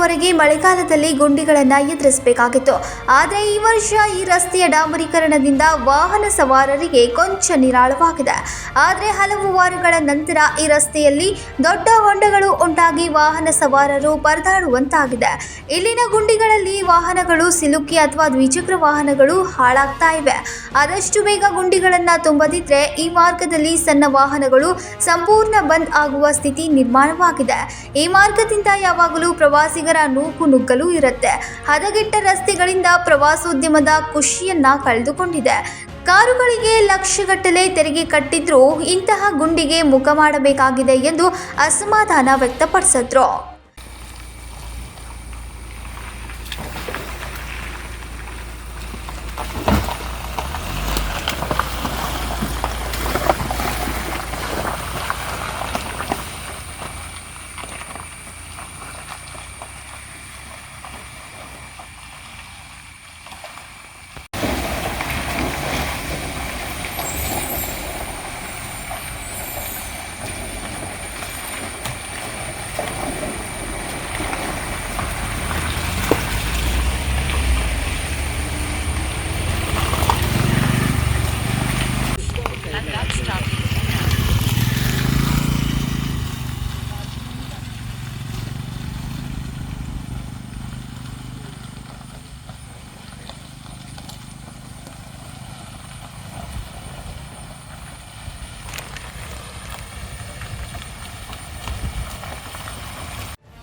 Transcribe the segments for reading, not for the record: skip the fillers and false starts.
ವರ್ಷಗಳವರೆಗೆ ಮಳೆಗಾಲದಲ್ಲಿ ಗುಂಡಿಗಳನ್ನು ಎದುರಿಸಬೇಕಾಗಿತ್ತು. ಆದರೆ ಈ ವರ್ಷ ಈ ರಸ್ತೆಯ ಡಾಂಬರೀಕರಣದಿಂದ ವಾಹನ ಸವಾರರಿಗೆ ಕೊಂಚ ನಿರಾಳವಾಗಿದೆ. ಆದರೆ ಹಲವು ವಾರಗಳ ನಂತರ ಈ ರಸ್ತೆಯಲ್ಲಿ ದೊಡ್ಡ ಹೊಂಡಗಳು ಉಂಟಾಗಿ ವಾಹನ ಸವಾರರು ಪರದಾಡುವಂತಾಗಿದೆ. ಇಲ್ಲಿನ ಗುಂಡಿಗಳಲ್ಲಿ ವಾಹನಗಳು ಸಿಲುಕಿ ಅಥವಾ ದ್ವಿಚಕ್ರ ವಾಹನಗಳು ಹಾಳಾಗ್ತಾ ಇವೆ. ಆದಷ್ಟು ಬೇಗ ಗುಂಡಿಗಳನ್ನು ತುಂಬದಿದ್ರೆ ಈ ಮಾರ್ಗದಲ್ಲಿ ಸಣ್ಣ ವಾಹನಗಳು ಸಂಪೂರ್ಣ ಬಂದ್ ಆಗುವ ಸ್ಥಿತಿ ನಿರ್ಮಾಣವಾಗಿದೆ. ಈ ಮಾರ್ಗದಿಂದ ಯಾವಾಗಲೂ ಪ್ರವಾಸಿಗರ ನೂಕು-ನುಗ್ಗಲು ಇರುತ್ತೆ. ಹದಗೆಟ್ಟ ರಸ್ತೆಗಳಿಂದ ಪ್ರವಾಸೋದ್ಯಮದ ಖುಷಿಯನ್ನ ಕಳೆದುಕೊಂಡಿದೆ. ಕಾರುಗಳಿಗೆ ಲಕ್ಷಗಟ್ಟಲೆ ತೆರಿಗೆ ಕಟ್ಟಿದ್ರೂ ಇಂತಹ ಗುಂಡಿಗೆ ಮುಖ ಮಾಡಬೇಕಾಗಿದೆ ಎಂದು ಅಸಮಾಧಾನ ವ್ಯಕ್ತಪಡಿಸಿದ್ರು.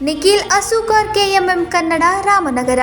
ನಿಖಿಲ್ ಅಸೂಕರ್, KMM ಕನ್ನಡ, ರಾಮನಗರ.